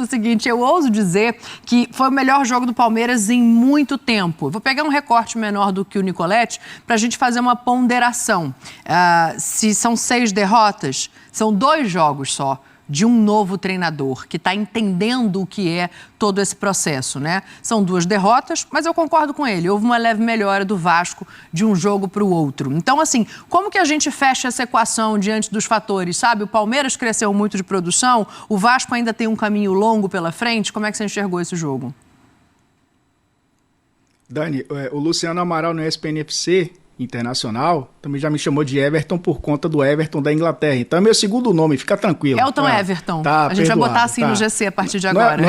O seguinte, eu ouso dizer que foi o melhor jogo do Palmeiras em muito tempo. Vou pegar um recorte menor do que o Nicoletti para a gente fazer uma ponderação. Se são 6 derrotas, são 2 jogos só de um novo treinador que está entendendo o que é todo esse processo, né? São 2 derrotas, mas eu concordo com ele. Houve uma leve melhora do Vasco de um jogo para o outro. Então, assim, como que a gente fecha essa equação diante dos fatores, sabe? O Palmeiras cresceu muito de produção, o Vasco ainda tem um caminho longo pela frente. Como é que você enxergou esse jogo? Dani, o Luciano Amaral no ESPN FC Internacional também já me chamou de Everton por conta do Everton da Inglaterra. Então é meu segundo nome, fica tranquilo. Elton Everton. A gente vai botar assim no GC a partir de agora.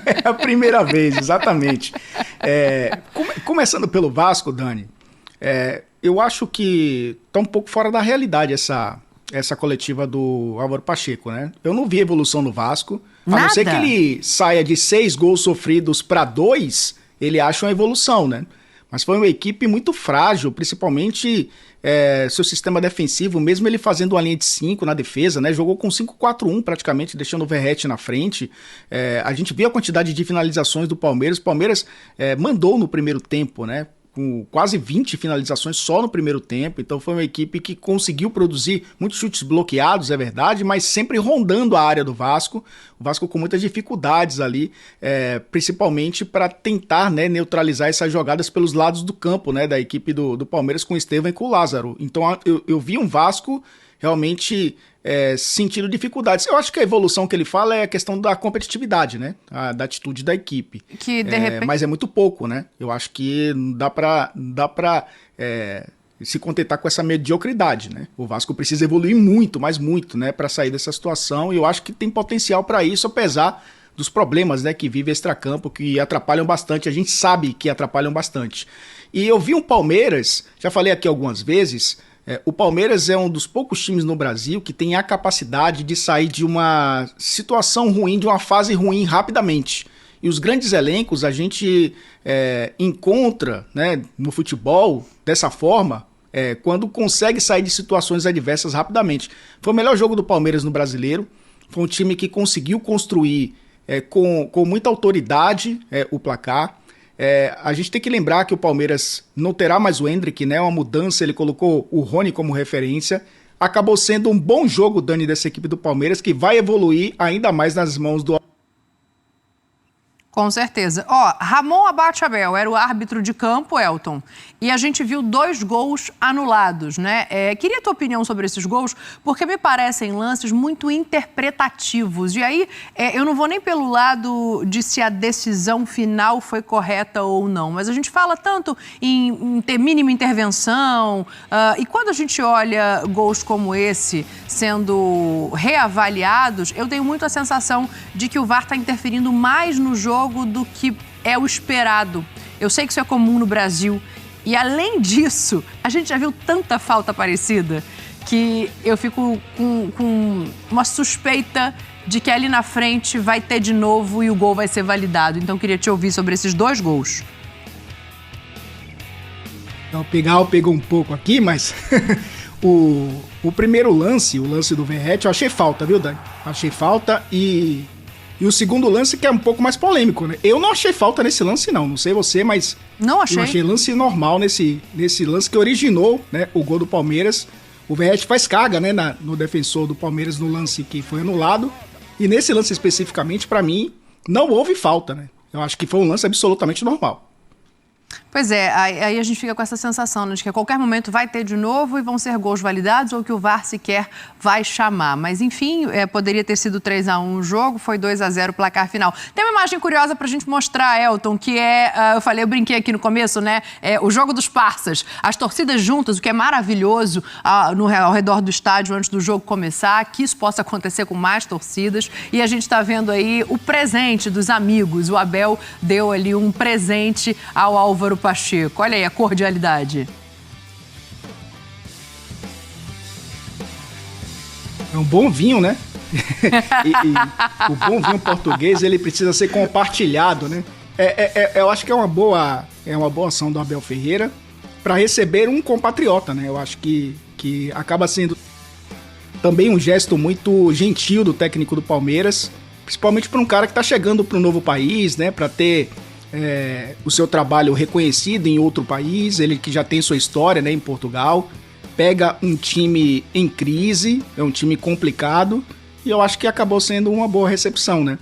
É a primeira vez, exatamente. Começando pelo Vasco, Dani, eu acho que está um pouco fora da realidade essa coletiva do Álvaro Pacheco, né? Eu não vi evolução no Vasco. A não ser que ele saia de 6 gols sofridos para 2, ele acha uma evolução, né? Mas foi uma equipe muito frágil, principalmente seu sistema defensivo, mesmo ele fazendo uma linha de 5 na defesa, né? Jogou com 5-4-1 praticamente, deixando o Verratti na frente. A gente viu a quantidade de finalizações do Palmeiras. O Palmeiras mandou no primeiro tempo, né? Com quase 20 finalizações só no primeiro tempo. Então foi uma equipe que conseguiu produzir muitos chutes bloqueados, é verdade, mas sempre rondando a área do Vasco. O Vasco com muitas dificuldades ali, principalmente para tentar, né, neutralizar essas jogadas pelos lados do campo, né, da equipe do Palmeiras com o Estevão e com o Lázaro. Então eu vi um Vasco realmente sentindo dificuldades. Eu acho que a evolução que ele fala é a questão da competitividade, né? Da atitude da equipe. Que de repente... Mas é muito pouco, né? Eu acho que dá pra se contentar com essa mediocridade, né? O Vasco precisa evoluir muito, mas muito, né? Para sair dessa situação. E eu acho que tem potencial para isso, apesar dos problemas, né, que vive extracampo, que atrapalham bastante. A gente sabe que atrapalham bastante. E eu vi um Palmeiras, já falei aqui algumas vezes... O Palmeiras é um dos poucos times no Brasil que tem a capacidade de sair de uma situação ruim, de uma fase ruim rapidamente. E os grandes elencos a gente encontra, né, no futebol dessa forma quando consegue sair de situações adversas rapidamente. Foi o melhor jogo do Palmeiras no Brasileiro. Foi um time que conseguiu construir com muita autoridade o placar. A gente tem que lembrar que o Palmeiras não terá mais o Endrick, né? Uma mudança, ele colocou o Rony como referência. Acabou sendo um bom jogo, Dani, dessa equipe do Palmeiras, que vai evoluir ainda mais nas mãos do... Com certeza. Ramon Abate-Abel era o árbitro de campo, Elton, e a gente viu 2 gols anulados, né? Queria a tua opinião sobre esses gols, porque me parecem lances muito interpretativos. E aí, eu não vou nem pelo lado de se a decisão final foi correta ou não, mas a gente fala tanto em ter mínima intervenção, e quando a gente olha gols como esse sendo reavaliados, eu tenho muito a sensação de que o VAR está interferindo mais no jogo do que é o esperado. Eu sei que isso é comum no Brasil. E, além disso, a gente já viu tanta falta parecida que eu fico com uma suspeita de que ali na frente vai ter de novo e o gol vai ser validado. Então, eu queria te ouvir sobre esses 2 gols. Então, pegou um pouco aqui, mas o primeiro lance, o lance do Verratti, eu achei falta, viu, Dani? Achei falta e o segundo lance que é um pouco mais polêmico, né? Eu não achei falta nesse lance, não sei você, mas... Não achei. Eu achei lance normal nesse lance que originou, né, o gol do Palmeiras. O Verratti faz carga, né, no defensor do Palmeiras no lance que foi anulado. E nesse lance especificamente, pra mim, não houve falta, né? Eu acho que foi um lance absolutamente normal. Pois é, aí a gente fica com essa sensação, né, de que a qualquer momento vai ter de novo e vão ser gols validados ou que o VAR sequer vai chamar. Mas, enfim, poderia ter sido 3-1 o jogo, foi 2-0 o placar final. Tem uma imagem curiosa pra gente mostrar, Elton, que eu brinquei aqui no começo, né, o jogo dos parças. As torcidas juntas, o que é maravilhoso ao redor do estádio antes do jogo começar, que isso possa acontecer com mais torcidas. E a gente tá vendo aí o presente dos amigos. O Abel deu ali um presente ao Álvaro Pacheco. Olha aí a cordialidade. É um bom vinho, né? e o bom vinho português, ele precisa ser compartilhado, né? Eu acho que é uma boa ação do Abel Ferreira para receber um compatriota, né? Eu acho que acaba sendo também um gesto muito gentil do técnico do Palmeiras, Principalmente para um cara que está chegando para um novo país, né? Para ter o seu trabalho reconhecido em outro país, ele que já tem sua história, né, em Portugal, pega um time em crise, é um time complicado, e eu acho que acabou sendo uma boa recepção, né?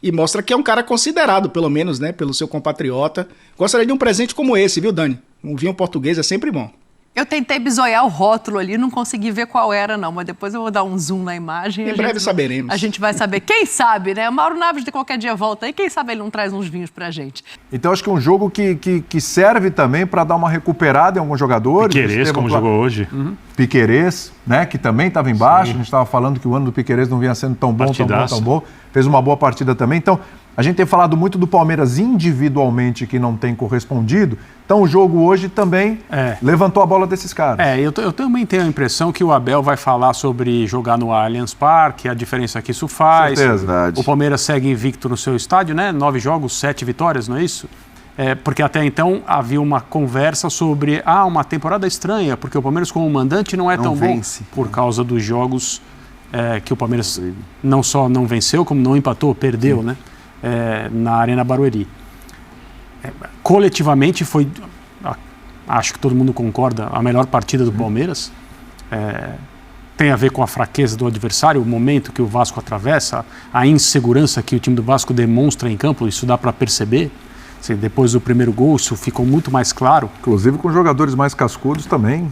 E mostra que é um cara considerado, pelo menos, né, pelo seu compatriota. Gostaria de um presente como esse, viu, Dani? Um vinho português é sempre bom. Eu tentei bisoiar o rótulo ali, não consegui ver qual era, não. Mas depois eu vou dar um zoom na imagem. Em breve saberemos. A gente vai saber. Quem sabe, né? O Mauro Naves de qualquer dia volta aí. Quem sabe ele não traz uns vinhos pra gente. Então acho que é um jogo que serve também para dar uma recuperada em alguns jogadores. Piquerez, como jogou hoje. Piquerez, né? Que também estava embaixo. Sim. A gente estava falando que o ano do Piquerez não vinha sendo tão bom, tão bom. Fez uma boa partida também. Então, a gente tem falado muito do Palmeiras individualmente que não tem correspondido. Então o jogo hoje também levantou a bola desses caras. Eu também tenho a impressão que o Abel vai falar sobre jogar no Allianz Parque, a diferença que isso faz. Certeza. O Palmeiras segue invicto no seu estádio, né? 9 jogos, 7 vitórias, não é isso? Porque até então havia uma conversa sobre uma temporada estranha, porque o Palmeiras como mandante não tão vence. Bom por causa dos jogos que o Palmeiras não só não venceu, como não empatou, perdeu, né? Na Arena Barueri. Coletivamente foi, acho que todo mundo concorda, a melhor partida do Palmeiras. Tem a ver com a fraqueza do adversário, o momento que o Vasco atravessa, a insegurança que o time do Vasco demonstra em campo, isso dá para perceber. Assim, depois do primeiro gol, isso ficou muito mais claro. Inclusive com jogadores mais cascudos também.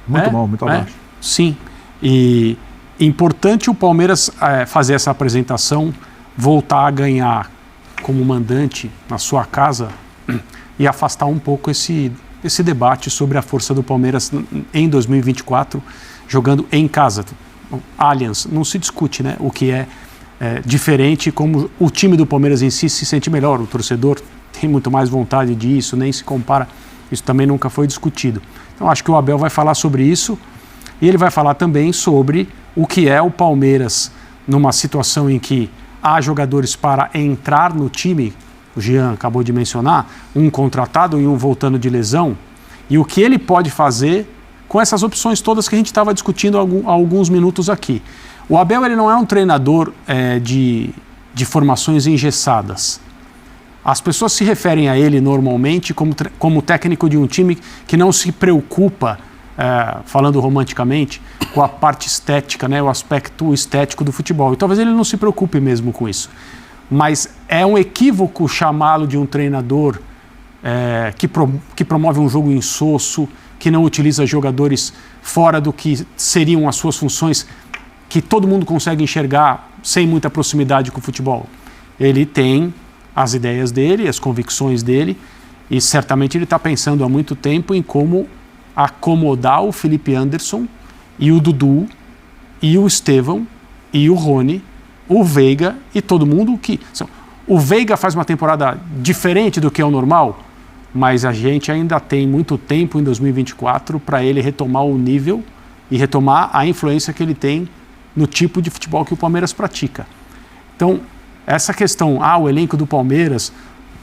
Muito mal, muito abaixo. Sim. E importante o Palmeiras fazer essa apresentação, voltar a ganhar como mandante na sua casa e afastar um pouco esse debate sobre a força do Palmeiras em 2024, jogando em casa. Allianz, não se discute, né? O que é diferente, como o time do Palmeiras em si se sente melhor, o torcedor tem muito mais vontade disso, nem se compara, isso também nunca foi discutido. Então acho que o Abel vai falar sobre isso e ele vai falar também sobre o que é o Palmeiras numa situação em que há jogadores para entrar no time, o Jean acabou de mencionar, um contratado e um voltando de lesão, e o que ele pode fazer com essas opções todas que a gente estava discutindo há alguns minutos aqui. O Abel ele não é um treinador de formações engessadas. As pessoas se referem a ele normalmente como técnico de um time que não se preocupa, falando romanticamente, com a parte estética, né, o aspecto estético do futebol. E talvez ele não se preocupe mesmo com isso. Mas é um equívoco chamá-lo de um treinador que promove um jogo insosso, que não utiliza jogadores fora do que seriam as suas funções, que todo mundo consegue enxergar sem muita proximidade com o futebol. Ele tem as ideias dele, as convicções dele, e certamente ele está pensando há muito tempo em como acomodar o Felipe Anderson e o Dudu e o Estevão e o Rony, o Veiga e todo mundo que... O Veiga faz uma temporada diferente do que é o normal, mas a gente ainda tem muito tempo em 2024 para ele retomar o nível e retomar a influência que ele tem no tipo de futebol que o Palmeiras pratica. Então, essa questão, o elenco do Palmeiras,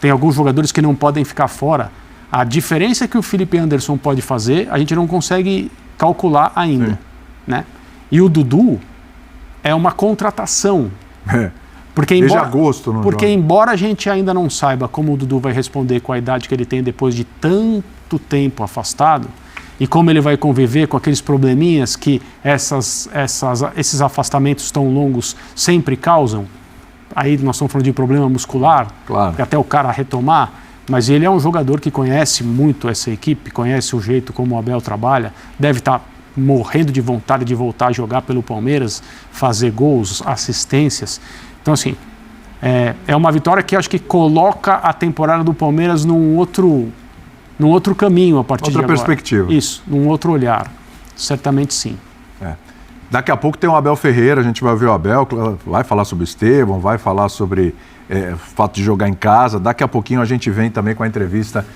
tem alguns jogadores que não podem ficar fora. A diferença que o Felipe Anderson pode fazer, a gente não consegue calcular ainda, né? E o Dudu é uma contratação. Porque embora a gente ainda não saiba como o Dudu vai responder com a idade que ele tem depois de tanto tempo afastado, e como ele vai conviver com aqueles probleminhas que esses afastamentos tão longos sempre causam. Aí nós estamos falando de problema muscular, claro, até o cara retomar, mas ele é um jogador que conhece muito essa equipe, conhece o jeito como o Abel trabalha, deve estar morrendo de vontade de voltar a jogar pelo Palmeiras, fazer gols, assistências. Então, assim, é uma vitória que acho que coloca a temporada do Palmeiras num outro caminho a partir de agora. Outra perspectiva. Isso, num outro olhar. Certamente sim. Daqui a pouco tem o Abel Ferreira, a gente vai ver o Abel, vai falar sobre o Estevão, vai falar sobre o fato de jogar em casa. Daqui a pouquinho a gente vem também com a entrevista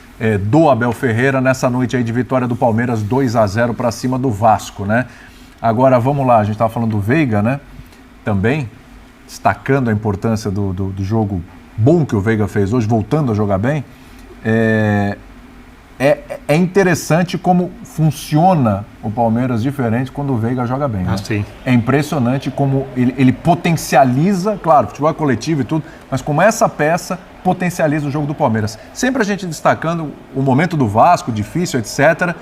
do Abel Ferreira nessa noite aí de vitória do Palmeiras 2-0 para cima do Vasco, né? Agora vamos lá, a gente estava falando do Veiga, né? Também destacando a importância do jogo bom que o Veiga fez hoje, voltando a jogar bem. É é interessante como funciona o Palmeiras diferente quando o Veiga joga bem. Né? Sim. É impressionante como ele potencializa, claro, futebol é coletivo e tudo, mas como essa peça potencializa o jogo do Palmeiras. Sempre a gente destacando o momento do Vasco, difícil, etc.,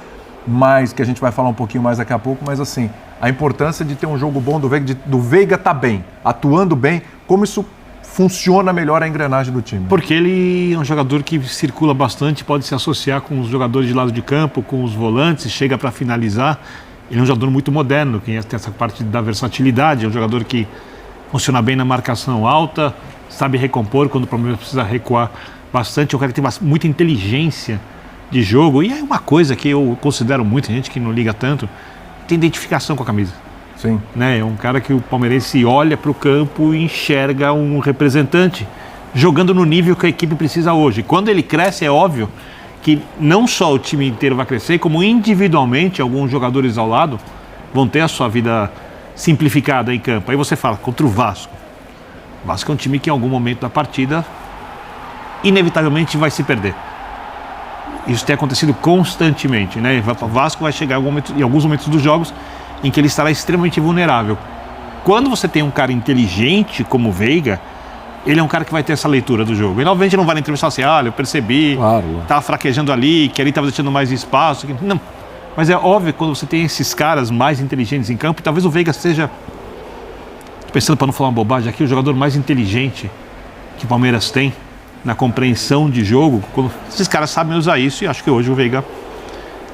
mas que a gente vai falar um pouquinho mais daqui a pouco, mas assim, a importância de ter um jogo bom do Veiga estar bem, atuando bem, como isso funciona melhor a engrenagem do time. Porque ele é um jogador que circula bastante, pode se associar com os jogadores de lado de campo, com os volantes, chega para finalizar. Ele é um jogador muito moderno, que tem essa parte da versatilidade, é um jogador que funciona bem na marcação alta, sabe recompor quando o Palmeiras precisa recuar bastante, é um cara que tem muita inteligência de jogo. E é uma coisa que eu considero muito, gente que não liga tanto, tem identificação com a camisa. Sim. Né? É um cara que o palmeirense olha para o campo e enxerga um representante jogando no nível que a equipe precisa hoje. Quando ele cresce, é óbvio que não só o time inteiro vai crescer, como individualmente alguns jogadores ao lado vão ter a sua vida simplificada em campo. Aí você fala, contra o Vasco. O Vasco é um time que em algum momento da partida inevitavelmente vai se perder. Isso tem acontecido constantemente, né? O Vasco vai chegar em alguns momentos dos jogos em que ele estará extremamente vulnerável. Quando você tem um cara inteligente como o Veiga, ele é um cara que vai ter essa leitura do jogo. Ele obviamente não vai na entrevista assim, olha, eu percebi, estava fraquejando ali, que ali estava deixando mais espaço. Não, mas é óbvio que quando você tem esses caras mais inteligentes em campo, e talvez o Veiga seja, pensando para não falar uma bobagem aqui, o jogador mais inteligente que o Palmeiras tem na compreensão de jogo, quando esses caras sabem usar isso, e acho que hoje o Veiga,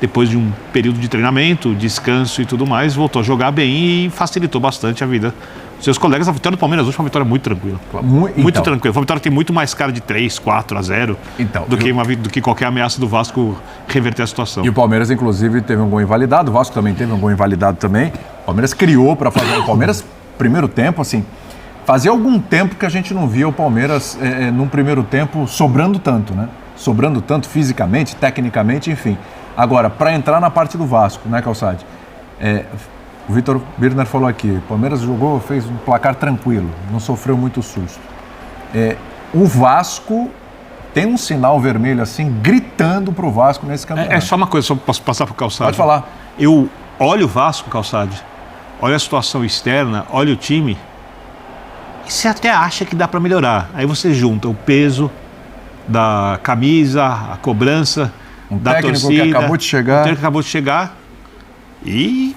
depois de um período de treinamento, descanso e tudo mais, voltou a jogar bem e facilitou bastante a vida dos seus colegas. A vitória do Palmeiras hoje foi uma vitória muito tranquila. Muito tranquila. Foi uma vitória que tem muito mais cara de 3-4-0 do que qualquer ameaça do Vasco reverter a situação. E o Palmeiras, inclusive, teve um gol invalidado. O Vasco também teve um gol invalidado também. O Palmeiras criou para fazer o Palmeiras, primeiro tempo, assim, fazia algum tempo que a gente não via o Palmeiras num primeiro tempo sobrando tanto, né? Sobrando tanto fisicamente, tecnicamente, enfim. Agora, para entrar na parte do Vasco, né, Calçade? O Vitor Birner falou aqui, o Palmeiras jogou, fez um placar tranquilo, não sofreu muito susto. O Vasco tem um sinal vermelho assim, gritando pro Vasco nesse campeonato. É só uma coisa, só posso passar pro Calçade. Pode falar. Eu olho o Vasco, Calçade, olho a situação externa, olho o time, e você até acha que dá para melhorar. Aí você junta o peso da camisa, a cobrança, da técnico torcida, que acabou de chegar. o técnico que acabou de chegar. E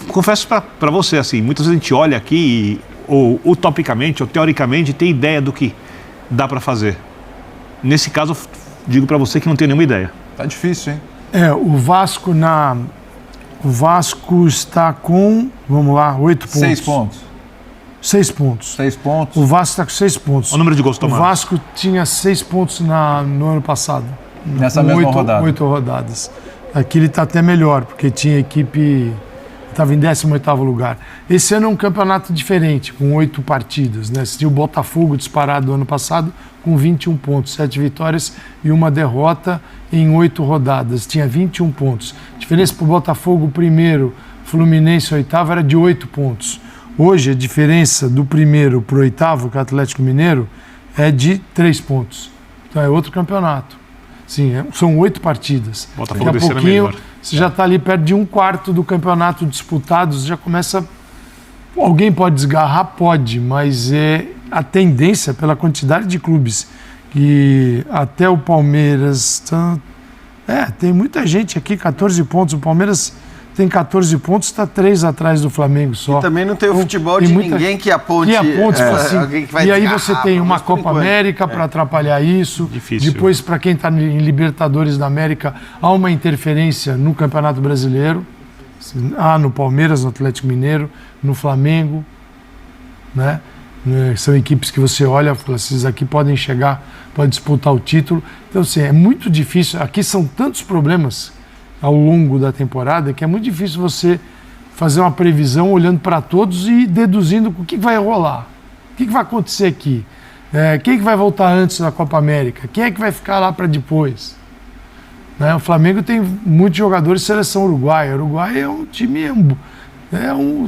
confesso para você, assim, muitas vezes a gente olha aqui ou utopicamente ou teoricamente tem ideia do que dá para fazer. Nesse caso, eu digo para você que não tem nenhuma ideia. Tá difícil, hein? O Vasco está com, vamos lá, 8 pontos. 6 pontos. 6 pontos. 6 pontos. O Vasco está com 6 pontos. Olha o número de gols tomados. O Vasco tinha 6 pontos no ano passado. Nessa mesma rodada. 8 rodadas. Aqui ele está até melhor, porque tinha equipe... Estava em 18º lugar. Esse ano é um campeonato diferente, com 8 partidas, né? Você tinha o Botafogo disparado no ano passado, com 21 pontos, 7 vitórias e 1 derrota em 8 rodadas. Tinha 21 pontos. A diferença para o Botafogo, primeiro, Fluminense, oitavo, era de 8 pontos. Hoje, a diferença do primeiro para o oitavo, que é o Atlético Mineiro, é de 3 pontos. Então, é outro campeonato. Sim, são 8 partidas. Botafogo Daqui a desse ano é pouquinho, melhor. você já está ali perto de 1/4 do campeonato disputado, já começa... Alguém pode desgarrar? Pode, mas a tendência, pela quantidade de clubes, que até o Palmeiras... tem muita gente aqui, 14 pontos. O Palmeiras tem 14 pontos, está 3 atrás do Flamengo só. E também não tem o futebol de ninguém que aponte... assim, alguém que vai e aí você tem uma Copa enquanto. América para atrapalhar isso. Difícil. Depois, para quem está em Libertadores da América, há uma interferência no Campeonato Brasileiro. No Palmeiras, no Atlético Mineiro, no Flamengo. Né? São equipes que você olha e fala, esses aqui podem chegar, podem disputar o título. Então, assim, é muito difícil. Aqui são tantos problemas ao longo da temporada que é muito difícil você fazer uma previsão olhando para todos e deduzindo o que vai rolar. O que vai acontecer aqui? Quem que vai voltar antes da Copa América? Quem é que vai ficar lá para depois? Né? O Flamengo tem muitos jogadores de seleção uruguaia. O Uruguai é um time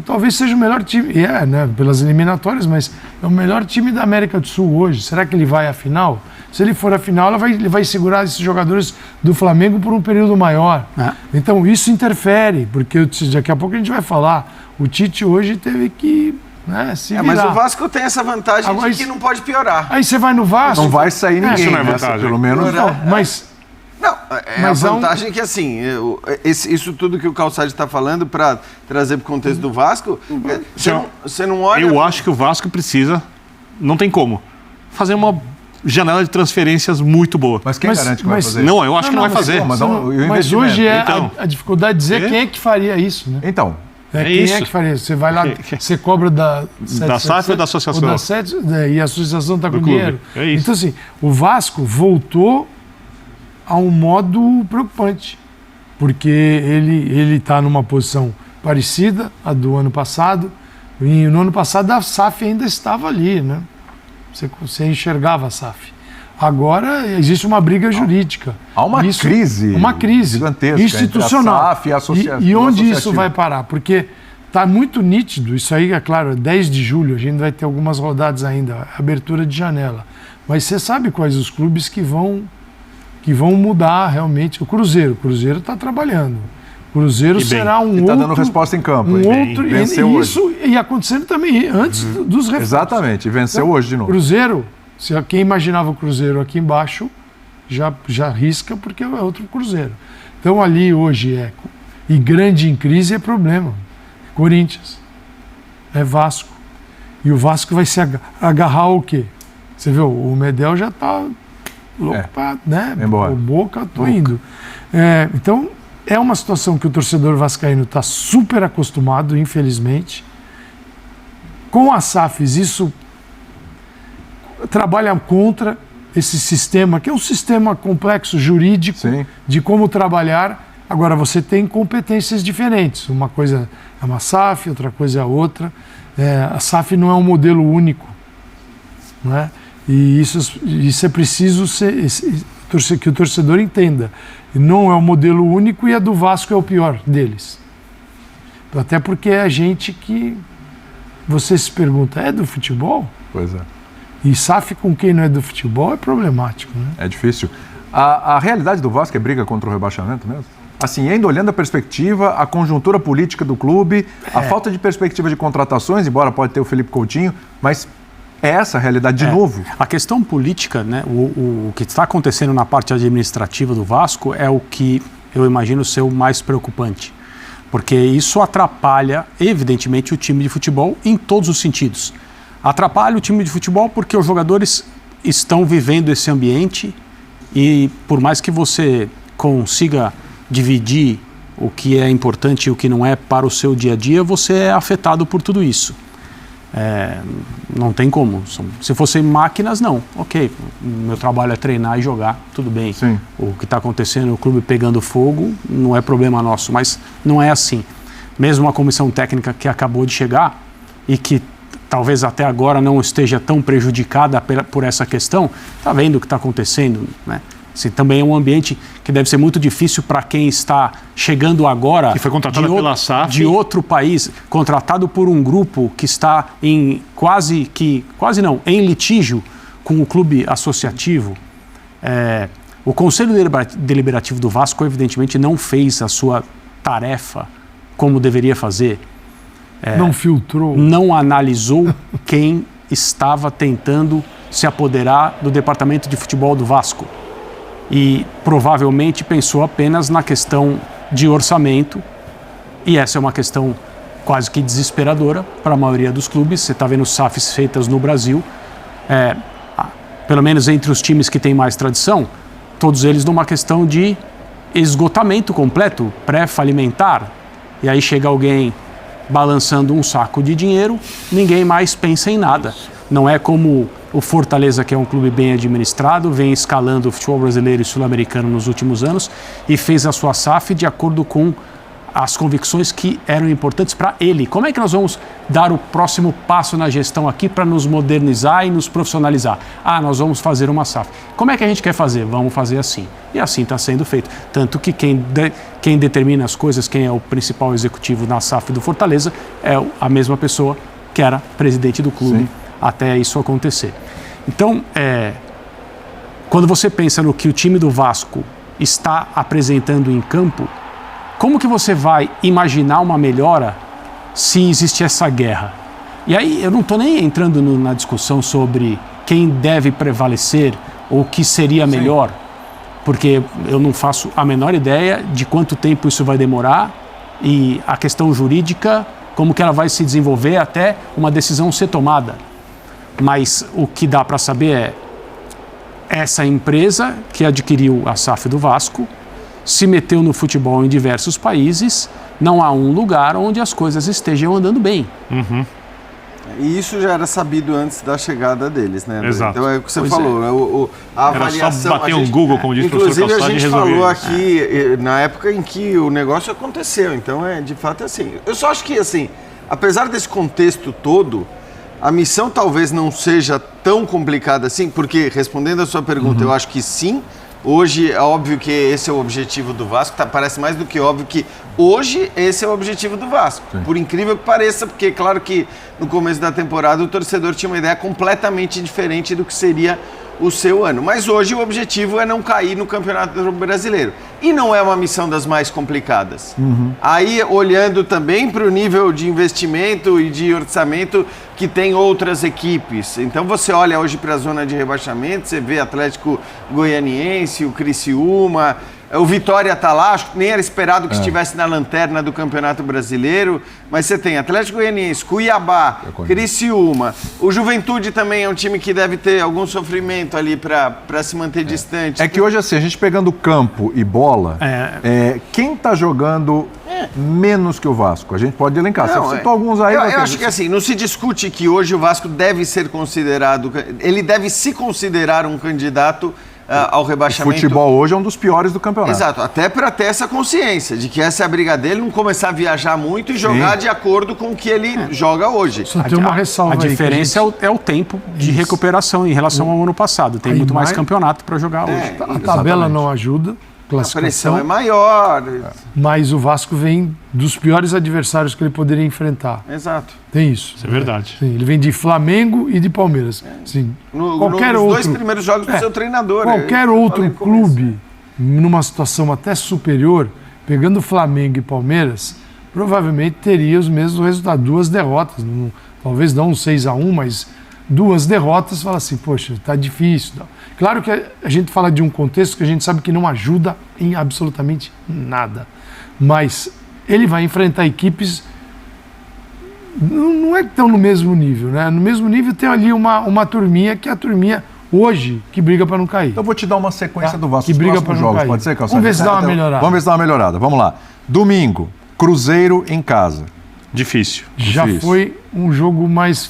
talvez seja o melhor time, né, pelas eliminatórias, mas é o melhor time da América do Sul hoje. Será que ele vai à final? Se ele for à final, ele vai segurar esses jogadores do Flamengo por um período maior. Então isso interfere, porque daqui a pouco a gente vai falar. O Tite hoje teve que se virar. Mas o Vasco tem essa vantagem de que não pode piorar. Aí você vai no Vasco... Não vai sair ninguém, isso não é vantagem. Pelo menos. Não, mas a vantagem que, assim, isso tudo que o Calçade está falando, para trazer para o contexto do Vasco, você não olha... Eu acho que o Vasco precisa, não tem como, fazer uma janela de transferências muito boa. Mas quem garante que vai fazer? Não, eu acho que não vai fazer. Mas hoje a dificuldade de dizer quem é que faria isso, né? Então... Quem é que faria? Você vai lá, você cobra da SAF ou da associação? E a associação está com dinheiro. É isso. Então, assim, o Vasco voltou a um modo preocupante, porque ele está numa posição parecida à do ano passado, e no ano passado a SAF ainda estava ali, né? Você enxergava a SAF. Agora existe uma briga jurídica. Há uma crise gigantesca institucional. Entre a SAF e a associação. E onde isso vai parar? Porque está muito nítido, isso aí, é claro, 10 de julho, a gente vai ter algumas rodadas ainda, abertura de janela. Mas você sabe quais os clubes que vão mudar realmente. O Cruzeiro está trabalhando. O Cruzeiro será um outro... Está dando resposta em campo. E isso ia acontecendo também antes dos reforços. Exatamente, e venceu hoje de novo. Cruzeiro... Quem imaginava o Cruzeiro aqui embaixo já risca, porque é outro Cruzeiro. Então ali hoje e grande em crise é problema. Corinthians, é Vasco. E o Vasco vai se agarrar ao quê? Você viu, o Medel já está louco para, né? O Boca, tô indo. Então é uma situação que o torcedor vascaíno está super acostumado, infelizmente. Com as SAFs, isso trabalha contra esse sistema, que é um sistema complexo, jurídico, de como trabalhar. Agora, você tem competências diferentes. Uma coisa é uma SAF, outra coisa é outra. A SAF não é um modelo único, né? E isso é preciso que o torcedor entenda. Não é um modelo único e a do Vasco é o pior deles. Até porque é a gente que... Você se pergunta, é do futebol? Pois é. E SAF com quem não é do futebol é problemático, né? É difícil. A realidade do Vasco é briga contra o rebaixamento mesmo? Assim, ainda olhando a perspectiva, a conjuntura política do clube, a falta de perspectiva de contratações, embora pode ter o Felipe Coutinho, mas é essa a realidade de novo? A questão política, né, o que está acontecendo na parte administrativa do Vasco é o que eu imagino ser o mais preocupante. Porque isso atrapalha, evidentemente, o time de futebol em todos os sentidos. Atrapalha o time de futebol porque os jogadores estão vivendo esse ambiente e por mais que você consiga dividir o que é importante e o que não é para o seu dia a dia, você é afetado por tudo isso. Não tem como. Se fossem máquinas, não. Ok, meu trabalho é treinar e jogar, tudo bem. Sim. O que está acontecendo, o clube pegando fogo, não é problema nosso, mas não é assim. Mesmo a comissão técnica que acabou de chegar e que talvez até agora não esteja tão prejudicada por essa questão, está vendo o que está acontecendo, né? Assim, também é um ambiente que deve ser muito difícil para quem está chegando agora que foi contratado pela SAF. De outro país, contratado por um grupo que está em em litígio com o clube associativo. O Conselho Deliberativo do Vasco, evidentemente, não fez a sua tarefa como deveria fazer. Não filtrou. Não analisou quem estava tentando se apoderar do departamento de futebol do Vasco. E provavelmente pensou apenas na questão de orçamento. E essa é uma questão quase que desesperadora para a maioria dos clubes. Você está vendo SAFs feitas no Brasil. Pelo menos entre os times que têm mais tradição, todos eles numa questão de esgotamento completo, pré-falimentar. E aí chega alguém balançando um saco de dinheiro, ninguém mais pensa em nada. Não é como o Fortaleza, que é um clube bem administrado, vem escalando o futebol brasileiro e sul-americano nos últimos anos e fez a sua SAF de acordo com as convicções que eram importantes para ele. Como é que nós vamos dar o próximo passo na gestão aqui para nos modernizar e nos profissionalizar? Nós vamos fazer uma SAF. Como é que a gente quer fazer? Vamos fazer assim. E assim está sendo feito. Tanto que quem determina as coisas, quem é o principal executivo na SAF do Fortaleza, é a mesma pessoa que era presidente do clube até isso acontecer. Então, quando você pensa no que o time do Vasco está apresentando em campo, como que você vai imaginar uma melhora se existe essa guerra? E aí eu não estou nem entrando na discussão sobre quem deve prevalecer ou o que seria melhor, porque eu não faço a menor ideia de quanto tempo isso vai demorar e a questão jurídica, como que ela vai se desenvolver até uma decisão ser tomada. Mas o que dá para saber é essa empresa que adquiriu a SAF do Vasco se meteu no futebol em diversos países, não há um lugar onde as coisas estejam andando bem. E isso já era sabido antes da chegada deles, né? Exato. Então é o que você falou, a avaliação... Era só bater um Google, como disse o professor Calçade, Calçade, a gente e resolver. falou aqui na época em que o negócio aconteceu, então de fato assim. Eu só acho que assim, apesar desse contexto todo, a missão talvez não seja tão complicada assim, porque respondendo a sua pergunta, eu acho que sim. Hoje é óbvio que esse é o objetivo do Vasco, parece mais do que óbvio que hoje esse é o objetivo do Vasco. Sim. Por incrível que pareça, porque claro que no começo da temporada o torcedor tinha uma ideia completamente diferente do que seria o seu ano. Mas hoje o objetivo é não cair no Campeonato Brasileiro. E não é uma missão das mais complicadas. Aí, olhando também para o nível de investimento e de orçamento que tem outras equipes. Então, você olha hoje para a zona de rebaixamento, você vê Atlético Goianiense, o Criciúma, o Vitória está lá, acho que nem era esperado que estivesse na lanterna do Campeonato Brasileiro, mas você tem Atlético Goianiense, Cuiabá, Criciúma, o Juventude também é um time que deve ter algum sofrimento ali para se manter distante. É que hoje, assim, a gente pegando campo e bola, quem está jogando menos que o Vasco? A gente pode elencar. Você citou alguns aí. Eu acho que assim, não se discute que hoje o Vasco deve ser considerado, ele deve se considerar um candidato ao rebaixamento. O futebol hoje é um dos piores do campeonato. Exato, até para ter essa consciência de que essa é a briga dele, não começar a viajar muito e jogar de acordo com o que ele joga hoje. Só tem uma ressalva. A diferença é o tempo de recuperação em relação ao ano passado. Tem muito mais campeonato para jogar hoje. A tabela não ajuda. A pressão é maior. Mas o Vasco vem dos piores adversários que ele poderia enfrentar. Exato. Tem isso. Isso é verdade. Sim, ele vem de Flamengo e de Palmeiras. Sim. Nos dois primeiros jogos do seu treinador. Qualquer outro clube, numa situação até superior, pegando Flamengo e Palmeiras, provavelmente teria os mesmos resultados. 2 derrotas. Talvez não um 6-1, mas 2 derrotas. Fala assim, poxa, tá difícil. Claro que a gente fala de um contexto que a gente sabe que não ajuda em absolutamente nada. Mas ele vai enfrentar equipes, não é que estão no mesmo nível, né? No mesmo nível tem ali uma turminha, que é a turminha hoje que briga para não cair. Então eu vou te dar uma sequência do Vasco que briga para não cair. Pode ser, Calçado? Vamos ver se dá uma melhorada. Vamos ver se dá uma melhorada. Vamos lá. Domingo, Cruzeiro em casa. Difícil. Já foi um jogo mais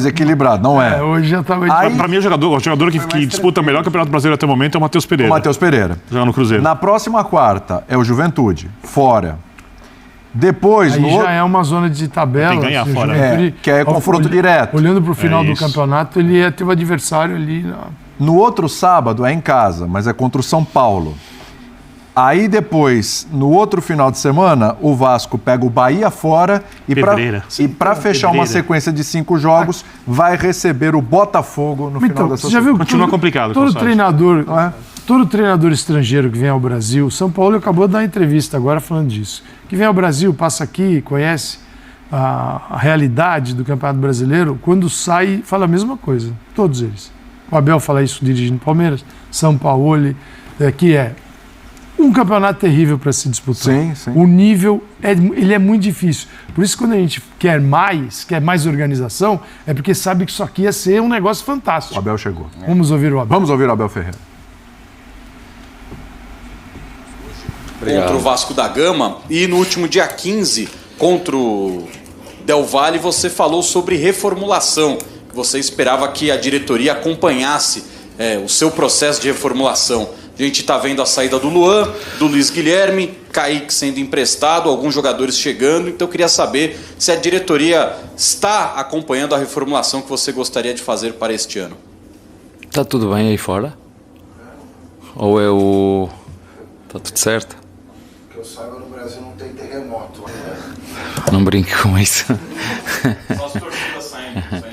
equilibrado, não é? Hoje já estava... Para mim, o jogador que disputa o melhor Campeonato Brasileiro até o momento é o Matheus Pereira. O Matheus Pereira. Joga no Cruzeiro. Na próxima quarta é o Juventude, fora. Depois... Aí já é uma zona de tabela. Tem que ganhar fora. Que é confronto direto. Olhando para o final do campeonato, ele ia ter o adversário ali. No outro sábado é em casa, mas é contra o São Paulo. Aí depois, no outro final de semana, o Vasco pega o Bahia fora e para fechar uma sequência de 5 jogos, vai receber o Botafogo no final dessa já viu, continua complicado. Todo treinador estrangeiro que vem ao Brasil, São Paulo acabou de dar uma entrevista agora falando disso, que vem ao Brasil, passa aqui, conhece a realidade do Campeonato Brasileiro, quando sai, fala a mesma coisa, todos eles. O Abel fala isso dirigindo Palmeiras, São Paulo, que é um campeonato terrível para se disputar. Sim, sim. O nível ele é muito difícil. Por isso, quando a gente quer mais organização, é porque sabe que isso aqui ia ser um negócio fantástico. O Abel chegou. Vamos ouvir o Abel. Vamos ouvir o Abel Ferreira. Contra o Vasco da Gama. E no último dia 15, contra o Del Valle, você falou sobre reformulação. Você esperava que a diretoria acompanhasse o seu processo de reformulação. A gente está vendo a saída do Luan, do Luiz Guilherme, Kaique sendo emprestado, alguns jogadores chegando. Então eu queria saber se a diretoria está acompanhando a reformulação que você gostaria de fazer para este ano. Está tudo bem aí fora? Ou é o... Está tudo certo? Que eu saiba, no Brasil não tem terremoto. Não brinque com isso. Só as torcidas saindo juntas.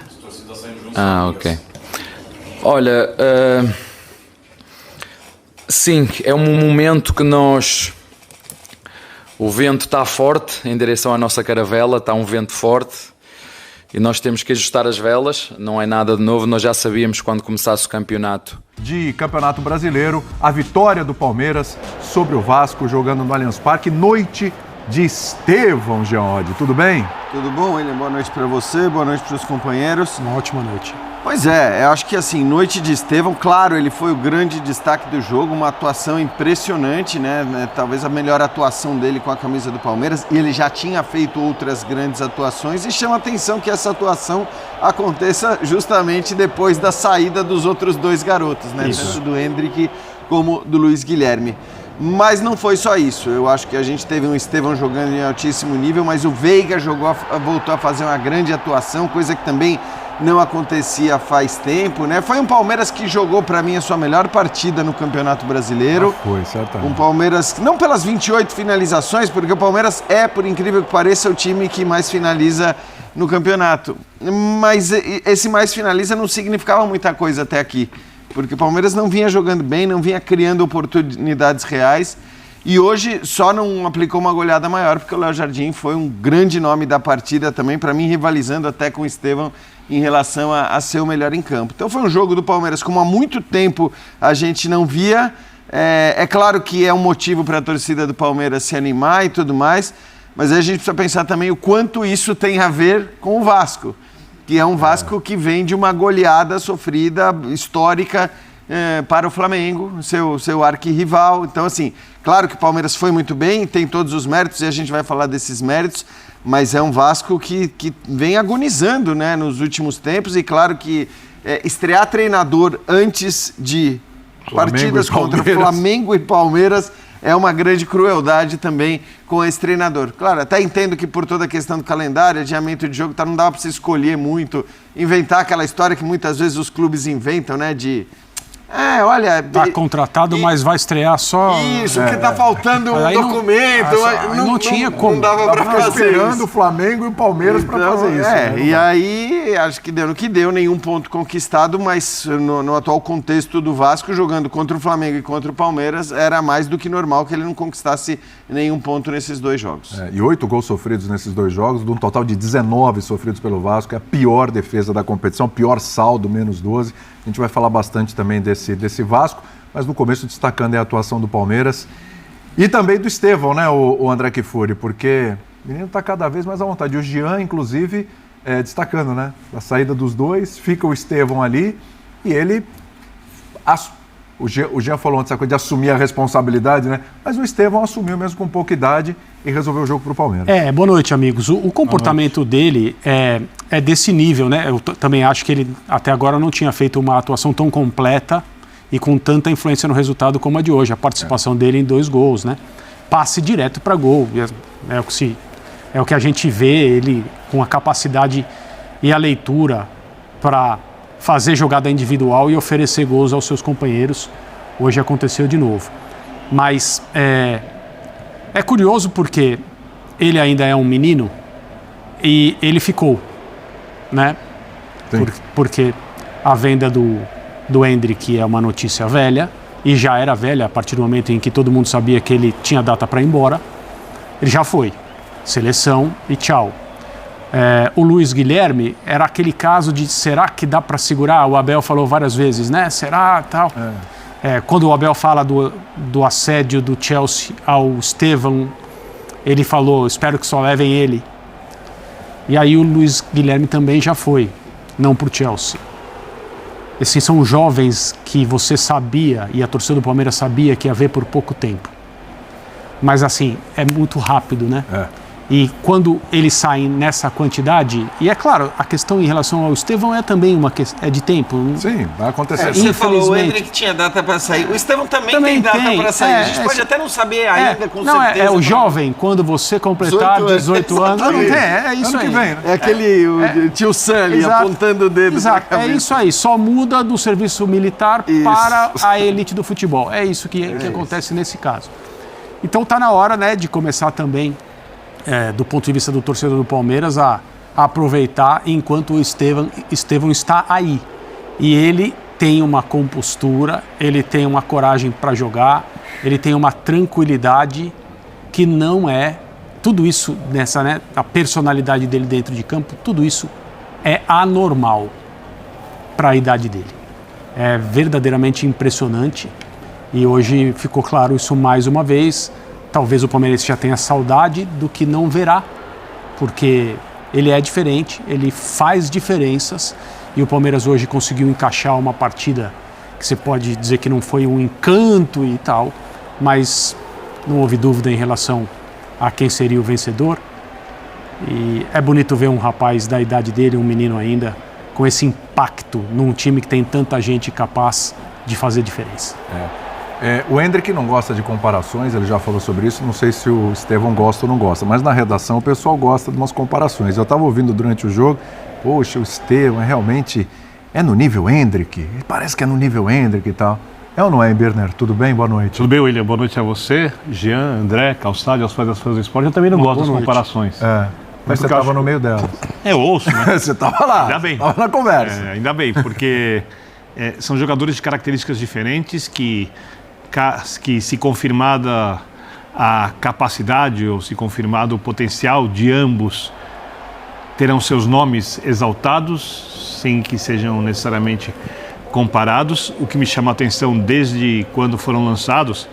As torcidas saindo juntas. Ok. Olha, sim, é um momento que nós... O vento está forte em direção à nossa caravela, está um vento forte. E nós temos que ajustar as velas, não é nada de novo, nós já sabíamos quando começasse o campeonato. De Campeonato Brasileiro, a vitória do Palmeiras sobre o Vasco, jogando no Allianz Parque, noite de Estevão, Geode. Tudo bem? Tudo bom, William? Boa noite para você, boa noite para os companheiros. Uma ótima noite. Pois é, eu acho que assim, noite de Estevão, claro, ele foi o grande destaque do jogo, uma atuação impressionante, né? Talvez a melhor atuação dele com a camisa do Palmeiras, e ele já tinha feito outras grandes atuações, e chama a atenção que essa atuação aconteça justamente depois da saída dos outros dois garotos, né? Tanto do Hendrick como do Luiz Guilherme. Mas não foi só isso, eu acho que a gente teve um Estevão jogando em altíssimo nível, mas o Veiga voltou a fazer uma grande atuação, coisa que também não acontecia faz tempo, né? Foi um Palmeiras que jogou, para mim, a sua melhor partida no Campeonato Brasileiro. Foi, certamente. Um Palmeiras, não pelas 28 finalizações, porque o Palmeiras é, por incrível que pareça, o time que mais finaliza no campeonato. Mas esse mais finaliza não significava muita coisa até aqui, porque o Palmeiras não vinha jogando bem, não vinha criando oportunidades reais. E hoje só não aplicou uma goleada maior, porque o Léo Jardim foi um grande nome da partida também, para mim, rivalizando até com o Estevão em relação a ser o melhor em campo. Então foi um jogo do Palmeiras como há muito tempo a gente não via. É claro que é um motivo para a torcida do Palmeiras se animar e tudo mais, mas aí a gente precisa pensar também o quanto isso tem a ver com o Vasco, que é um Vasco que vem de uma goleada sofrida, histórica, para o Flamengo, seu arquirrival. Então, assim, claro que o Palmeiras foi muito bem, tem todos os méritos e a gente vai falar desses méritos, mas é um Vasco que vem agonizando, né, nos últimos tempos, e claro que estrear treinador antes de partidas contra o Flamengo e Palmeiras é uma grande crueldade também com esse treinador. Claro, até entendo que por toda a questão do calendário, adiamento de jogo, não dava para você escolher muito, inventar aquela história que muitas vezes os clubes inventam, né, de... olha... Tá contratado, mas vai estrear só... Isso, porque tá faltando um documento. Não tinha como. Não dava pra fazer esperando isso. o Flamengo e o Palmeiras para fazer isso. Né? E aí, acho que deu no que deu, nenhum ponto conquistado, mas no atual contexto do Vasco, jogando contra o Flamengo e contra o Palmeiras, era mais do que normal que ele não conquistasse nenhum ponto nesses dois jogos. E 8 gols sofridos nesses dois jogos, de um total de 19 sofridos pelo Vasco, é a pior defesa da competição, pior saldo, menos 12. A gente vai falar bastante também desse Vasco, mas no começo destacando a atuação do Palmeiras e também do Estevão, né, o André Kfouri, porque o menino está cada vez mais à vontade. O Jean, inclusive, destacando, né, a saída dos dois, fica o Estevão ali e ele... O Jean falou antes essa coisa de assumir a responsabilidade, né? Mas o Estevão assumiu mesmo com pouca idade e resolveu o jogo para o Palmeiras. Boa noite, amigos. O comportamento dele é desse nível, né? Eu também acho que ele até agora não tinha feito uma atuação tão completa e com tanta influência no resultado como a de hoje. A participação dele em 2 gols, né? Passe direto para gol. É o que a gente vê, ele com a capacidade e a leitura para fazer jogada individual e oferecer gols aos seus companheiros. Hoje aconteceu de novo. Mas é curioso porque ele ainda é um menino e ele ficou, né? Porque a venda do Hendrick é uma notícia velha, e já era velha a partir do momento em que todo mundo sabia que ele tinha data para ir embora. Ele já foi. Seleção e tchau. O Luiz Guilherme era aquele caso de será que dá para segurar? O Abel falou várias vezes, né? Será? Tal. Quando o Abel fala do assédio do Chelsea ao Estevão, ele falou, espero que só levem ele. E aí o Luiz Guilherme também já foi, não para o Chelsea. Esses são jovens que você sabia, e a torcida do Palmeiras sabia que ia ver por pouco tempo. Mas assim, é muito rápido, né? E quando eles saem nessa quantidade, e é claro, a questão em relação ao Estevão é também uma questão de tempo. Sim, vai acontecer. Você falou, o Endrick tinha data para sair. O Estevão também tem data para sair. A gente pode até não saber ainda com certeza. É o jovem, quando você completar 18 anos. Não tem, é isso aí. Que vem, né? É aquele o tio Sully apontando o dedo. Exato, é isso aí. Só muda do serviço militar para a elite do futebol. É isso que acontece nesse caso. Então está na hora, né, de começar também, do ponto de vista do torcedor do Palmeiras, a aproveitar enquanto o Estevão está aí. E ele tem uma compostura, ele tem uma coragem para jogar, ele tem uma tranquilidade que não é... Tudo isso, a personalidade dele dentro de campo, tudo isso é anormal para a idade dele. É verdadeiramente impressionante. E hoje ficou claro isso mais uma vez. Talvez o Palmeiras já tenha saudade do que não verá, porque ele é diferente, ele faz diferenças, e o Palmeiras hoje conseguiu encaixar uma partida que você pode dizer que não foi um encanto e tal, mas não houve dúvida em relação a quem seria o vencedor. E é bonito ver um rapaz da idade dele, um menino ainda, com esse impacto num time que tem tanta gente capaz de fazer diferença. O Endrick não gosta de comparações, ele já falou sobre isso, não sei se o Estevão gosta ou não gosta, mas na redação o pessoal gosta de umas comparações. Eu estava ouvindo durante o jogo, poxa, o Estevão realmente é no nível Endrick, parece que é no nível Endrick e tal. É ou não é, Birner? Tudo bem? Boa noite. Tudo bem, William? Boa noite a você, Jean, André, Calçado, aos fãs das fãs do esporte. Eu também não gosto das comparações. Mas você estava no meio delas. Eu ouço, né? Você estava lá, ainda bem. Estava na conversa. Ainda bem, porque são jogadores de características diferentes que se confirmada a capacidade ou se confirmado o potencial de ambos, terão seus nomes exaltados, sem que sejam necessariamente comparados. O que me chama a atenção desde quando foram lançados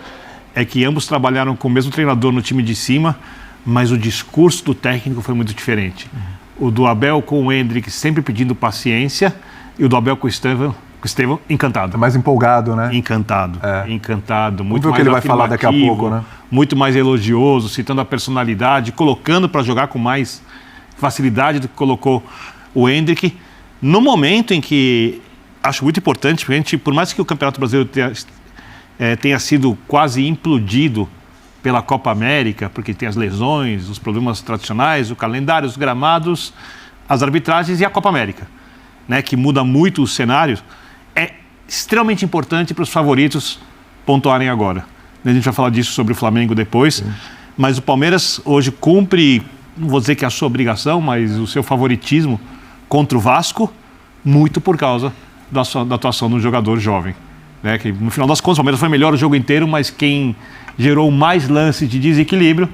é que ambos trabalharam com o mesmo treinador no time de cima, mas o discurso do técnico foi muito diferente. O do Abel com o Endrick sempre pedindo paciência, e o do Abel com o Estevão encantado. Mais empolgado, né? Encantado. Muito mais que ele vai falar daqui a pouco, né? Muito mais elogioso, citando a personalidade, colocando para jogar com mais facilidade do que colocou o Endrick. No momento em que acho muito importante, porque a gente, por mais que o Campeonato Brasileiro tenha sido quase implodido pela Copa América, porque tem as lesões, os problemas tradicionais, o calendário, os gramados, as arbitragens e a Copa América, né, que muda muito o cenário, é extremamente importante para os favoritos pontuarem agora. A gente vai falar disso sobre o Flamengo depois, mas o Palmeiras hoje cumpre, não vou dizer que é a sua obrigação, mas o seu favoritismo contra o Vasco, muito por causa da atuação de um jogador jovem. Né, que no final das contas o Palmeiras foi melhor o jogo inteiro, mas quem gerou mais lances de desequilíbrio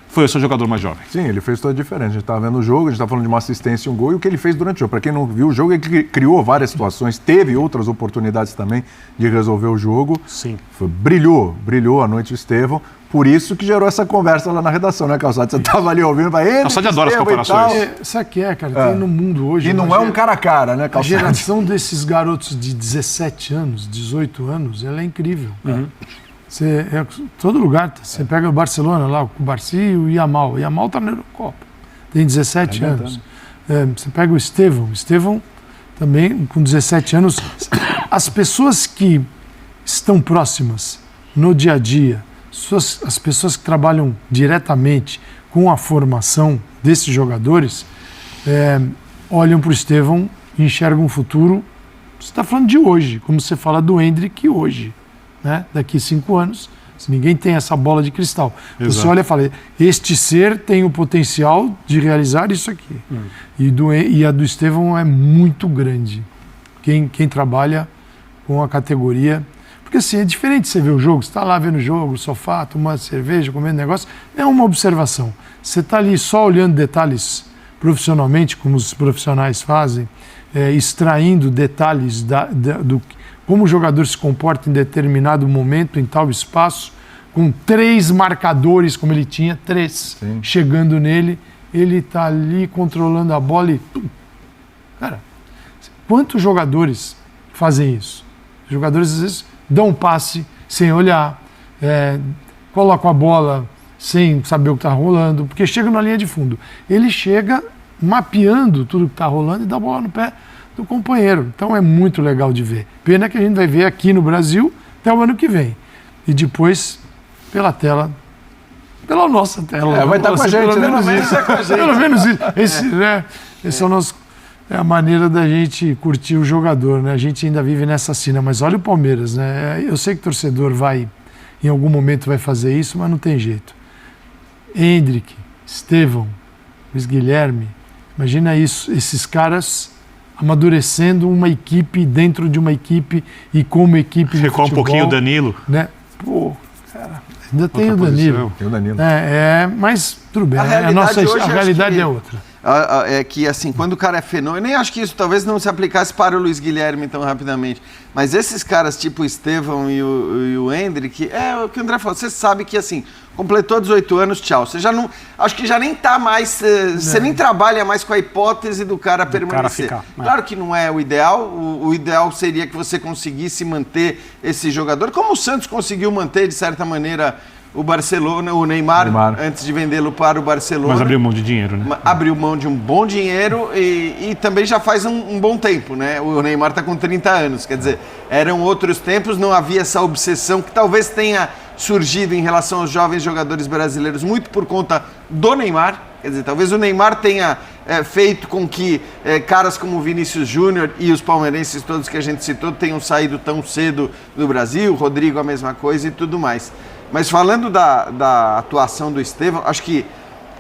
foi o seu jogador mais jovem. Sim, ele fez toda a diferença. A gente estava vendo o jogo, a gente estava falando de uma assistência e um gol, e o que ele fez durante o jogo. Para quem não viu o jogo, ele criou várias situações, teve outras oportunidades também de resolver o jogo. Sim. Brilhou à noite o Estevão. Por isso que gerou essa conversa lá na redação, né, Calçado? Você estava ali ouvindo, vai Calçado adora as comparações. Sabe o que é, cara? Tem no mundo hoje... E não é um cara a cara, né, Calçado? A geração desses garotos de 17 anos, 18 anos, ela é incrível. Todo lugar, você pega o Barcelona lá, o Barci e o Yamal. O Yamal está na Eurocopa, tem 17 anos. Você pega o Estevão também com 17 anos. As pessoas que estão próximas no dia a dia, as pessoas que trabalham diretamente com a formação desses jogadores, olham para o Estevão e enxergam um futuro. Você está falando de hoje, como você fala do Endrick hoje. Né? Daqui 5 anos, se ninguém tem essa bola de cristal. Exato. Você olha e fala, este ser tem o potencial de realizar isso aqui. E a do Estevão é muito grande. Quem trabalha com a categoria... Porque assim, é diferente você ver o jogo, você está lá vendo o jogo, sofá, tomando cerveja, comendo negócio, é uma observação. Você está ali só olhando detalhes profissionalmente, como os profissionais fazem, extraindo detalhes do como o jogador se comporta em determinado momento, em tal espaço, com 3 marcadores, como ele tinha, 3, chegando nele, ele está ali controlando a bola e... Cara, quantos jogadores fazem isso? Os jogadores, às vezes, dão um passe sem olhar, colocam a bola sem saber o que está rolando, porque chega na linha de fundo. Ele chega mapeando tudo que está rolando e dá a bola no pé do companheiro. Então é muito legal de ver. Pena que a gente vai ver aqui no Brasil até o ano que vem. E depois pela tela, pela nossa tela. Vai estar com a gente, pelo menos isso. Pelo menos isso. Esse é o nosso... É a maneira da gente curtir o jogador, né? A gente ainda vive nessa cena, mas olha o Palmeiras, né? Eu sei que o torcedor em algum momento vai fazer isso, mas não tem jeito. Hendrick, Estevão, Luiz Guilherme, imagina isso, esses caras amadurecendo uma equipe dentro de uma equipe e como equipe de futebol. Um pouquinho o Danilo. Né? Pô, cara, ainda tem o Danilo. Tem o Danilo. Mas tudo bem, a realidade é outra. É que, assim, quando o cara é fenômeno, eu nem acho que isso talvez não se aplicasse para o Luiz Guilherme tão rapidamente, mas esses caras tipo o Estevão e o Hendrick, é o que o André falou, você sabe que, assim, completou 18 anos, tchau. Você já não, acho que já nem tá mais, você nem trabalha mais com a hipótese do cara permanecer. Claro que não é o ideal, o ideal seria que você conseguisse manter esse jogador, como o Santos conseguiu manter, de certa maneira, o Barcelona, o Neymar, antes de vendê-lo para o Barcelona. Mas abriu mão de dinheiro, né? Abriu mão de um bom dinheiro e também já faz um bom tempo, né? O Neymar está com 30 anos, quer dizer, eram outros tempos, não havia essa obsessão que talvez tenha surgido em relação aos jovens jogadores brasileiros, muito por conta do Neymar. Quer dizer, talvez o Neymar tenha feito com que caras como o Vinícius Júnior e os palmeirenses todos que a gente citou tenham saído tão cedo do Brasil, Rodrigo a mesma coisa e tudo mais. Mas falando da atuação do Estevão, acho que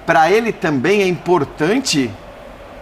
para ele também é importante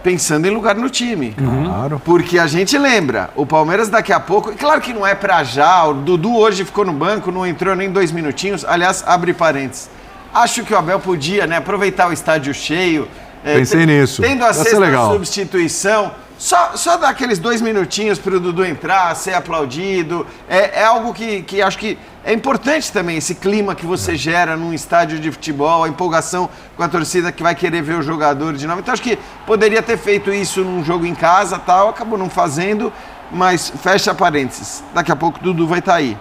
pensando em lugar no time. Claro. Porque a gente lembra, o Palmeiras daqui a pouco, e claro que não é para já, o Dudu hoje ficou no banco, não entrou nem 2 minutinhos, aliás, abre parênteses. Acho que o Abel podia, né, aproveitar o estádio cheio. Pensei nisso. Tendo a sexta substituição, só dar aqueles 2 minutinhos para o Dudu entrar, ser aplaudido. É algo que acho que é importante também, esse clima que você gera num estádio de futebol, a empolgação com a torcida que vai querer ver o jogador de novo. Então acho que poderia ter feito isso num jogo em casa, tal, acabou não fazendo, mas fecha parênteses. Daqui a pouco o Dudu vai estar aí.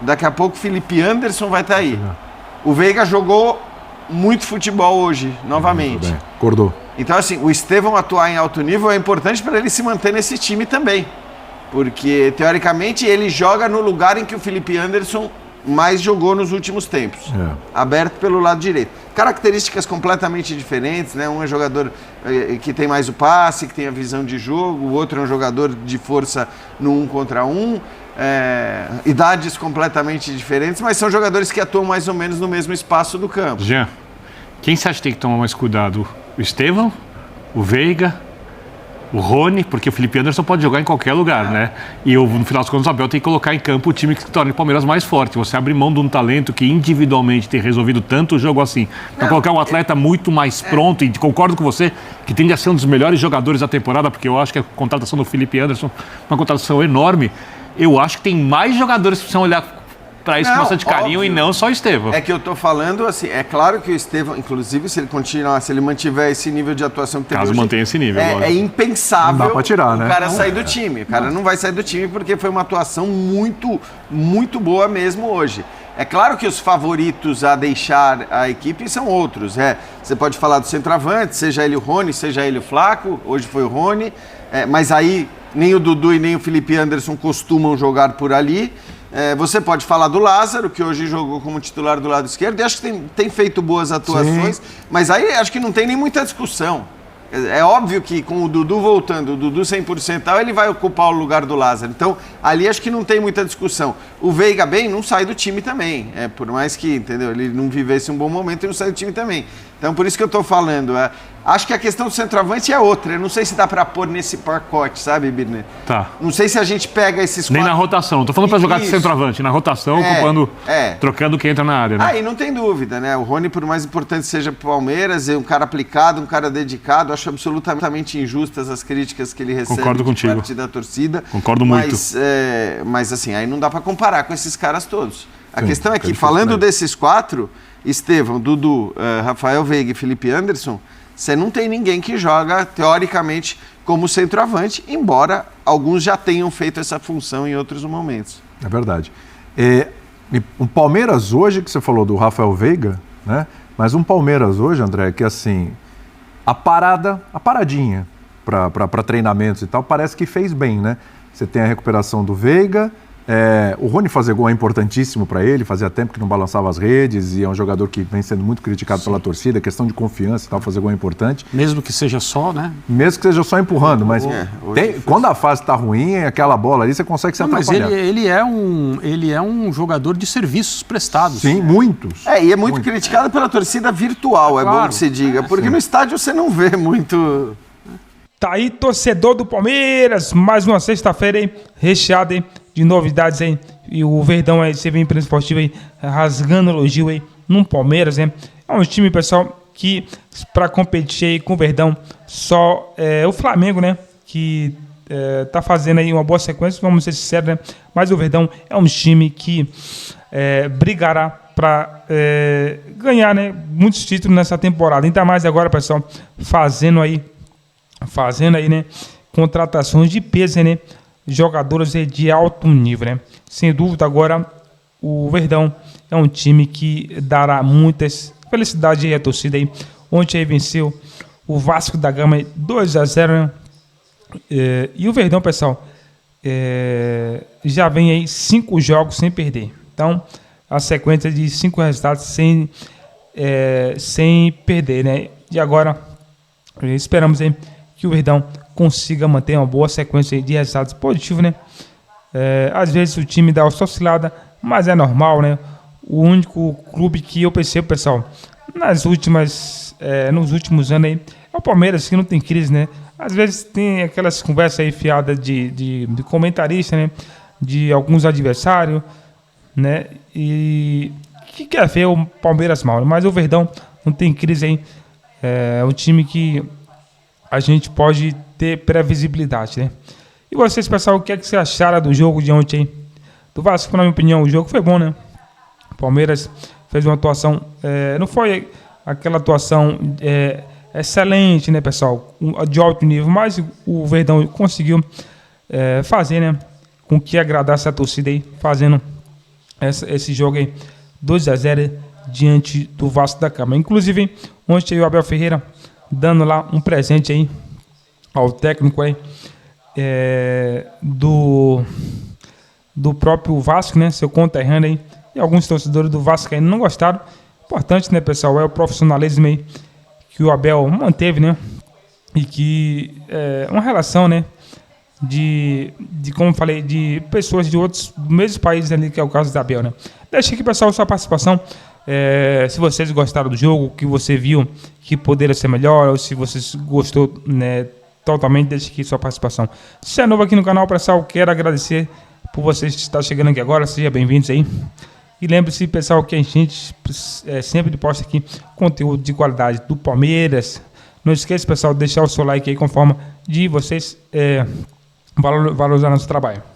Daqui a pouco o Felipe Anderson vai estar aí. O Veiga jogou muito futebol hoje, novamente. Acordou. Então, assim, o Estevão atuar em alto nível é importante para ele se manter nesse time também. Porque, teoricamente, ele joga no lugar em que o Felipe Anderson mais jogou nos últimos tempos. Aberto pelo lado direito. Características completamente diferentes, né? Um é jogador que tem mais o passe, que tem a visão de jogo. O outro é um jogador de força no 1 contra 1. Idades completamente diferentes, mas são jogadores que atuam mais ou menos no mesmo espaço do campo. Jean, quem você acha que tem que tomar mais cuidado? O Estevão? O Veiga? O Rony? Porque o Felipe Anderson pode jogar em qualquer lugar, né? E no final das contas o Abel tem que colocar em campo o time que torna o Palmeiras mais forte. Você abre mão de um talento que individualmente tem resolvido tanto o jogo assim. Para colocar um atleta muito mais pronto, e concordo com você, que tende a ser um dos melhores jogadores da temporada, porque eu acho que a contratação do Felipe Anderson é uma contratação enorme. Eu acho que tem mais jogadores que precisam olhar para isso com bastante carinho, e não só o Estevão. É que eu tô falando assim, é claro que o Estevão, inclusive, se ele continuar, se ele mantiver esse nível de atuação que teve hoje, mantenha esse nível, é impensável não dá pra tirar, o cara sair do time. O cara não vai sair do time porque foi uma atuação muito, muito boa mesmo hoje. É claro que os favoritos a deixar a equipe são outros. Você pode falar do centroavante, seja ele o Rony, seja ele o Flaco, hoje foi o Rony, mas aí nem o Dudu e nem o Felipe Anderson costumam jogar por ali. Você pode falar do Lázaro, que hoje jogou como titular do lado esquerdo, e acho que tem feito boas atuações, mas aí acho que não tem nem muita discussão. É óbvio que com o Dudu voltando, o Dudu 100% tal, ele vai ocupar o lugar do Lázaro. Então, ali acho que não tem muita discussão. O Veiga bem não sai do time também. Por mais que, entendeu, ele não vivesse um bom momento, ele não sai do time também. Então, por isso que eu estou falando. Acho que a questão do centroavante é outra. Eu não sei se dá para pôr nesse pacote, sabe, Birner? Tá. Não sei se a gente pega esses Nem na rotação. Não tô falando para jogar de centroavante. Na rotação, ocupando, trocando quem entra na área, né? Aí não tem dúvida, né? O Rony, por mais importante seja para o Palmeiras, é um cara aplicado, um cara dedicado. Acho absolutamente injustas as críticas que ele recebe de parte da torcida. Concordo muito. Mas assim, aí não dá para comparar com esses caras todos. A questão é que, falando desses 4, Estevão, Dudu, Rafael Veiga e Felipe Anderson, você não tem ninguém que joga, teoricamente, como centroavante, embora alguns já tenham feito essa função em outros momentos. É verdade. O Palmeiras hoje, que você falou do Rafael Veiga, né? Mas um Palmeiras hoje, André, que assim, a paradinha para treinamentos e tal, parece que fez bem, né? Você tem a recuperação do Veiga, o Rony fazer gol é importantíssimo para ele, fazia tempo que não balançava as redes e é um jogador que vem sendo muito criticado pela torcida, questão de confiança e tal, fazer gol é importante. Mesmo que seja só, né? Mesmo que seja só empurrando, mas quando a fase está ruim, aquela bola ali, você consegue se atrapalhar. Mas ele é um jogador de serviços prestados. Sim, muitos. E é muito criticado pela torcida virtual, é bom que se diga, porque no estádio você não vê muito... Tá aí, torcedor do Palmeiras, mais uma sexta-feira, hein, recheada, hein, de novidades, hein, e o Verdão aí, você vem imprensa esportiva aí, rasgando elogio aí, no Palmeiras, hein, é um time, pessoal, que para competir aí com o Verdão, só o Flamengo, né, que tá fazendo aí uma boa sequência, vamos ser sinceros, né, mas o Verdão é um time que brigará para ganhar, né, muitos títulos nessa temporada, ainda mais agora, pessoal, fazendo aí, né, contratações de peso, né, jogadores de alto nível, né. Sem dúvida, agora o Verdão é um time que dará muitas felicidades aí à torcida aí. Ontem aí venceu o Vasco da Gama 2-0, né. E o Verdão, pessoal, já vem aí 5 jogos sem perder. Então, a sequência de 5 resultados sem perder, né. E agora esperamos aí que o Verdão consiga manter uma boa sequência de resultados positivos, né? Às vezes o time dá uma oscilada, mas é normal, né? O único clube que eu percebo, pessoal, nos últimos anos aí, é o Palmeiras, que não tem crise, né? Às vezes tem aquelas conversas aí fiadas de comentarista, né? De alguns adversários, né? E que quer ver o Palmeiras mal, mas o Verdão não tem crise aí. É um time que a gente pode ter previsibilidade, né? E vocês, pessoal, o que é que vocês acharam do jogo de ontem? Do Vasco, na minha opinião, o jogo foi bom, né? O Palmeiras fez uma atuação, não foi aquela atuação excelente, né, pessoal? De alto nível, mas o Verdão conseguiu fazer, né, com que agradasse a torcida aí, fazendo esse jogo aí, 2-0 diante do Vasco da Gama. Inclusive, ontem o Abel Ferreira dando lá um presente aí ao técnico aí do próprio Vasco, né, seu conterrâneo aí, e alguns torcedores do Vasco ainda não gostaram. Importante, né, pessoal, é o profissionalismo aí que o Abel manteve, né, e que uma relação, né, de como falei, de pessoas de outros mesmos países ali, que é o caso da Abel, né. Deixa aqui, pessoal, sua participação. Se vocês gostaram do jogo, que você viu que poderia ser melhor, ou se vocês gostou, né, totalmente, deixe aqui sua participação. Se é novo aqui no canal, pessoal, quero agradecer por vocês estar chegando aqui agora, sejam bem-vindos aí. E lembre-se, pessoal, que a gente sempre posta aqui conteúdo de qualidade do Palmeiras. Não esqueça, pessoal, de deixar o seu like aí com forma de vocês valorizar nosso trabalho.